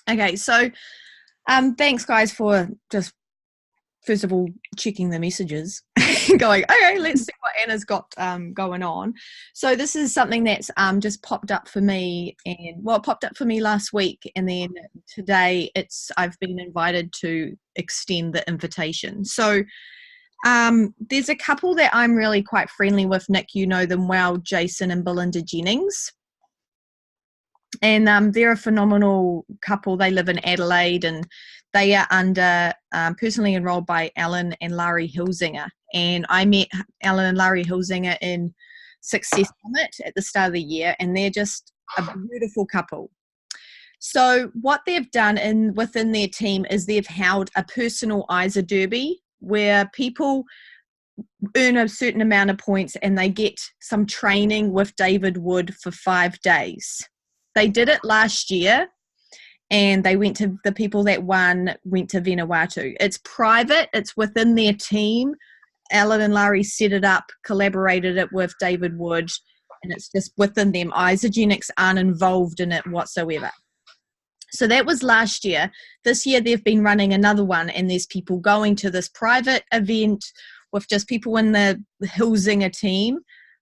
Okay, so thanks guys for just first of all checking the messages, going, okay, let's see what Anna's got going on. So this is something that's just popped up for me, and well, it popped up for me last week, and then today I've been invited to extend the invitation. So there's a couple that I'm really quite friendly with. Nick, you know them well, Jason and Belinda Jennings. And they're a phenomenal couple. They live in Adelaide, and they are under personally enrolled by Alan and Larry Hilsinger. And I met Alan and Larry Hilsinger in Success Summit at the start of the year, and they're just a beautiful couple. So what they've done within their team is they've held a personal ISA derby where people earn a certain amount of points and they get some training with David Wood for 5 days. They did it last year, and the people that went to Vanuatu. It's private. It's within their team. Alan and Larry set it up, collaborated it with David Wood, and it's just within them. Isagenix aren't involved in it whatsoever. So that was last year. This year they've been running another one, and there's people going to this private event with just people in the Hilsinger team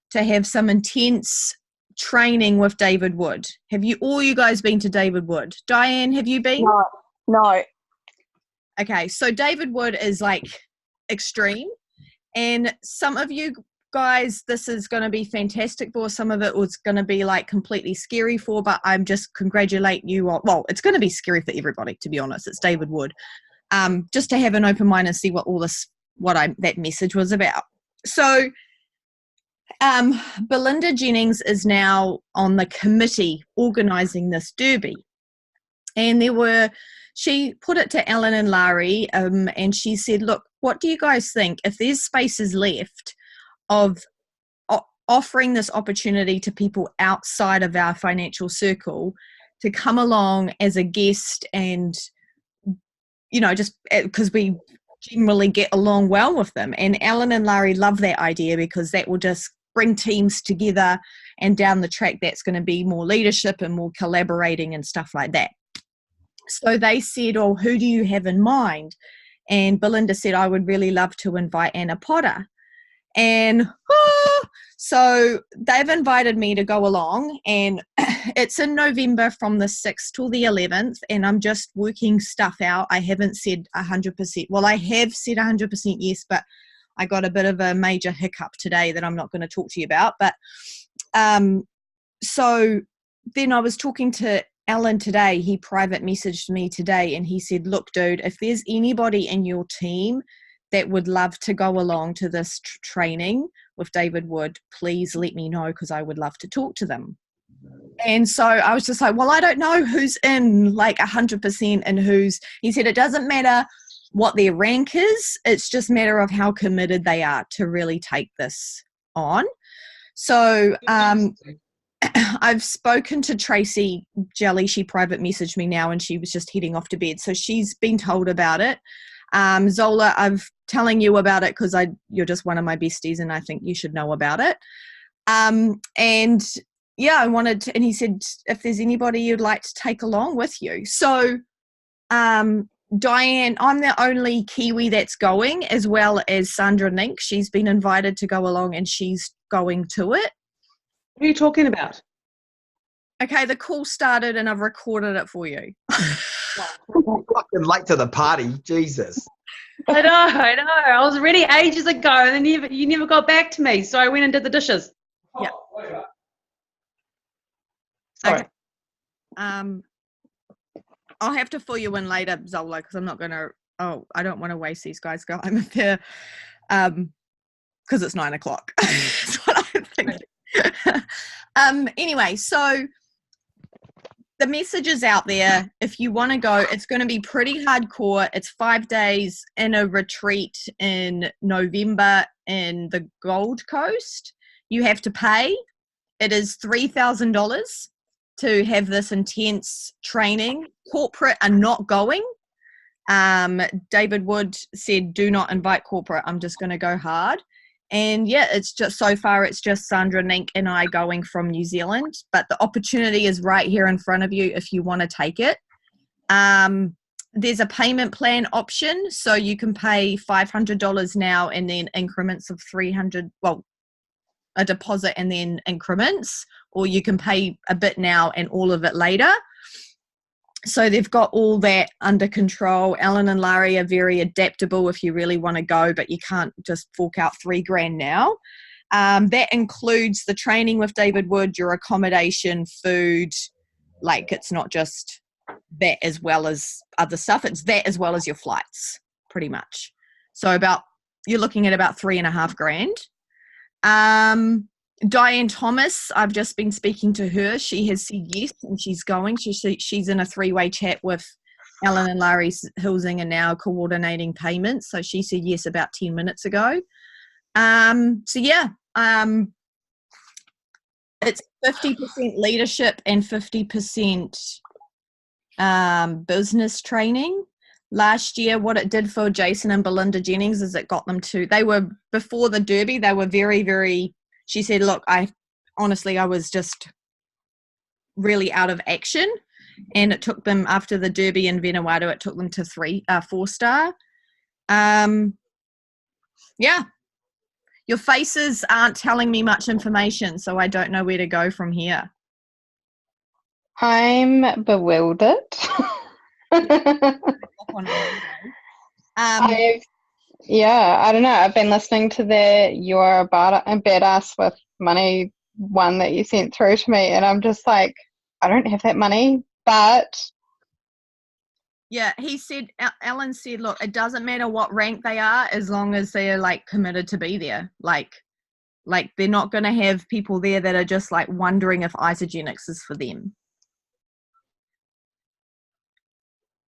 to have some intense training with David Wood. Have you guys been to David Wood? Diane, have you been? No. Okay, so David Wood is like extreme, and some of you guys, this is going to be fantastic for. Some of it was going to be like completely scary for, but I'm just congratulating you on, well, it's going to be scary for everybody, to be honest. It's David Wood. Just to have an open mind and see what that message was about. So Belinda Jennings is now on the committee organising this derby, and she put it to Alan and Larry, and she said, look, what do you guys think if there's spaces left of offering this opportunity to people outside of our financial circle to come along as a guest, and just because we generally get along well with them. And Alan and Larry love that idea because that will just bring teams together, and down the track that's going to be more leadership and more collaborating and stuff like that. So they said, oh, who do you have in mind? And Belinda said, I would really love to invite Anna Potter. And so they've invited me to go along, and it's in November from the 6th till the 11th, and I'm just working stuff out. I haven't said 100%. Well, I have said 100% yes, but I got a bit of a major hiccup today that I'm not going to talk to you about. But so then I was talking to Alan today. He private messaged me today, and he said, look, dude, if there's anybody in your team that would love to go along to this training with David Wood, please let me know, because I would love to talk to them. And so I was just like, well, I don't know who's in like 100% and he said it doesn't matter what their rank is, it's just a matter of how committed they are to really take this on. So I've spoken to Tracy Jelly. She private messaged me now, and she was just heading off to bed. So she's been told about it. Zola, I'm telling you about it because you're just one of my besties, and I think you should know about it. And yeah, and he said, if there's anybody you'd like to take along with you. So Diane, I'm the only Kiwi that's going, as well as Sandra Nink. She's been invited to go along, and she's going to it. What are you talking about? Okay, the call started, and I've recorded it for you. Fucking late to the party, Jesus. I know. I was ready ages ago, and then you never got back to me, so I went and did the dishes. Yeah. Sorry. Okay. I'll have to fill you in later, Zola, because I'm not going to. Oh, I don't want to waste these guys' time if they're, because it's 9 o'clock. That's what I'm thinking. Anyway, so the message is out there. If you want to go, it's going to be pretty hardcore. It's 5 days in a retreat in November in the Gold Coast. You have to pay. It is $3,000 to have this intense training. Corporate are not going. David Wood said, do not invite corporate. I'm just going to go hard. And yeah, it's just so far, it's just Sandra Nink and I going from New Zealand. But the opportunity is right here in front of you if you want to take it. There's a payment plan option, so you can pay $500 now and then increments of 300, well, a deposit and then increments, or you can pay a bit now and all of it later. So they've got all that under control. Ellen and Larry are very adaptable if you really want to go, but you can't just fork out $3,000 now. That includes the training with David Wood, your accommodation, food. Like, it's not just that as well as other stuff. It's that as well as your flights, pretty much. So you're looking at about $3,500. Diane Thomas, I've just been speaking to her. She has said yes, and she's going. She's in a 3-way chat with Ellen and Larry Hilsinger now, coordinating payments. So she said yes about 10 minutes ago. It's 50% leadership and 50% business training. Last year, what it did for Jason and Belinda Jennings is it got them before the Derby, they were very, very, she said, look, I was just really out of action. And it took them, after the Derby in Vanuatu, it took them to 4-star. Your faces aren't telling me much information, so I don't know where to go from here. I'm bewildered. I don't know. I've been listening to the You're a Badass with Money one that you sent through to me, and I'm just like, I don't have that money, but... Yeah, Ellen said, look, it doesn't matter what rank they are as long as they're, like, committed to be there. Like they're not going to have people there that are just, like, wondering if Isagenix is for them.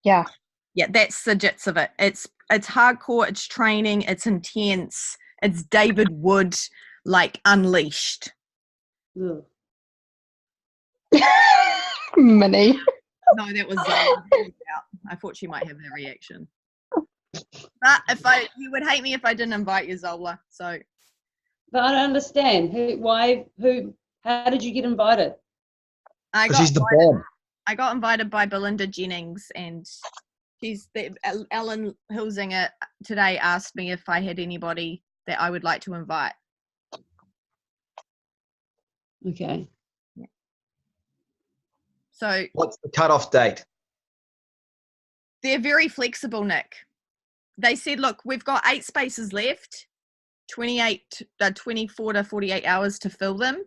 Yeah. Yeah, that's the gist of it. It's hardcore, it's training, it's intense, it's David Wood, like, unleashed. Mini. No, that was Zola. I thought she might have that reaction. But you would hate me if I didn't invite you, Zola. So. But I don't understand. How did you get invited? She's the bomb. I got invited by Belinda Jennings, and Ellen Hilsinger today asked me if I had anybody that I would like to invite. Okay. Yeah. So. What's the cutoff date? They're very flexible, Nick. They said, look, we've got 8 spaces left, 24 to 48 hours to fill them.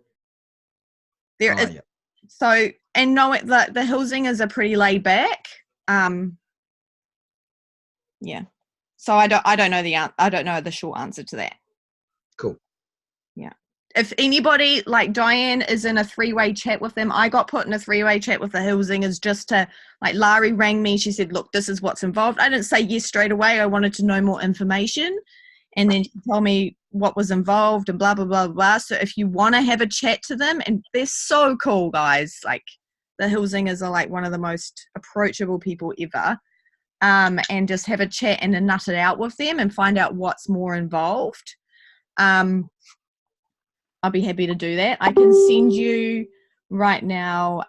So, and knowing that the Hilsingers are pretty laid back. Yeah. So I don't know the short answer to that. Cool. Yeah. If anybody like Diane is in a 3-way chat with them, I got put in a 3-way chat with the Hilsingers just to, like, Larry rang me. She said, look, this is what's involved. I didn't say yes straight away. I wanted to know more information. And then she told me what was involved and blah, blah, blah, blah. So if you want to have a chat to them, and they're so cool, guys. Like, the Hilsingers are, like, one of the most approachable people ever. And just have a chat and nut it out with them and find out what's more involved. I'll be happy to do that. I can send you right now.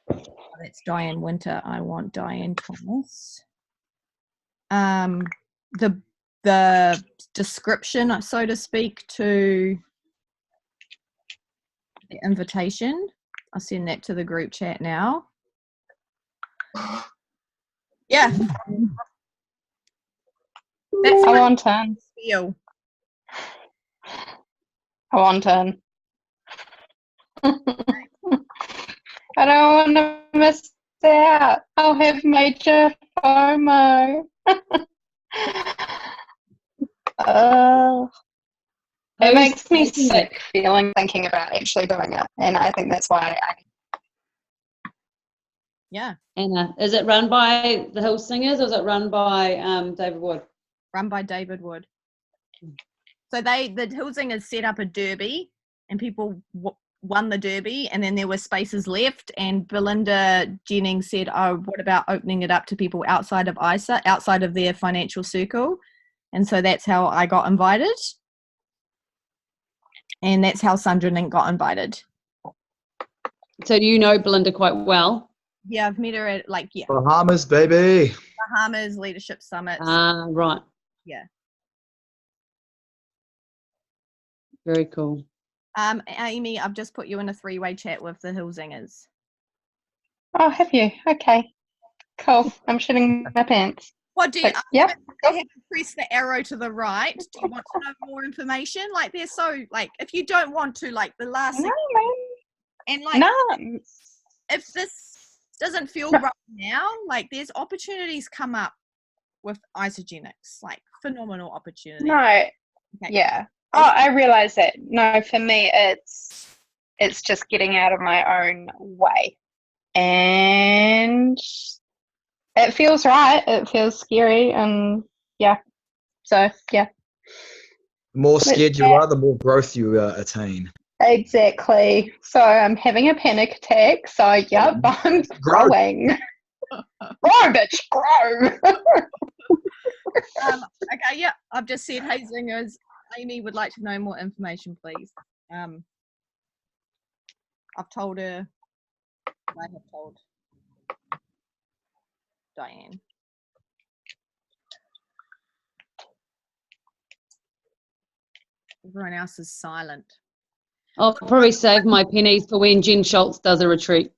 That's Diane Winter. I want Diane Thomas. The description, so to speak, to the invitation. I'll send that to the group chat now. Yeah. That's I want 10. Feel. I want 10. I don't want to miss out. I'll have major FOMO. It makes me sick thinking about actually doing it, and I think that's why Yeah. Anna, is it run by the Hilsingers or is it run by David Wood? Run by David Wood. So the Hilsingers set up a derby, and people won the derby, and then there were spaces left, and Belinda Jennings said, oh, what about opening it up to people outside of ISA, outside of their financial circle? And so that's how I got invited. And that's how Sandra Nink got invited. So you know Belinda quite well? Yeah, I've met her at Bahamas, baby. Bahamas Leadership Summits. Right. Yeah. Very cool. Amy, I've just put you in a 3-way chat with the Hillsingers. Oh, have you? Okay. Cool. I'm shitting my pants. What do you? But, yep. I haven't pressed the arrow to the right. Do you want to know more information? Like, they're so if you don't want to, the last No, and man. No. if this doesn't feel right now, there's opportunities come up with Isagenix, phenomenal opportunities. No. Okay. Yeah. Oh, I realize that. No, for me, it's just getting out of my own way, and it feels right. It feels scary, and yeah. So yeah. The more scared you are, the more growth you attain. Exactly. So I'm having a panic attack. So yep, I'm growing. Grow, bitch, grow. Okay, yeah. I've just said, hey, Zingers, Amy would like to know more information, please. I've told her. I have told Diane. Everyone else is silent. I'll probably save my pennies for when Jen Schultz does a retreat.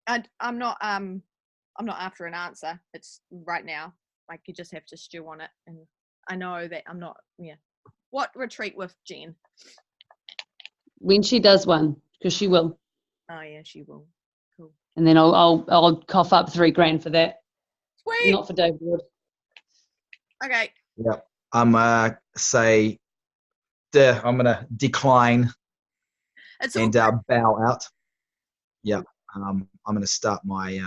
I'm not after an answer. It's right now. You just have to stew on it. And I know that I'm not. Yeah. What retreat with Jen? When she does one, because she will. Oh yeah, she will. Cool. And then I'll cough up $3,000 for that. Sweet. Not for David Wood. Okay. Yep. I'm gonna decline and bow out. Yep. I'm gonna start my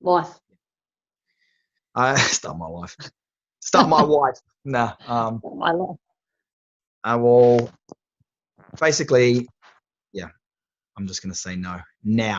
Life. start my life. Start my wife. Nah. My life. I will basically, yeah. I'm just gonna say no now.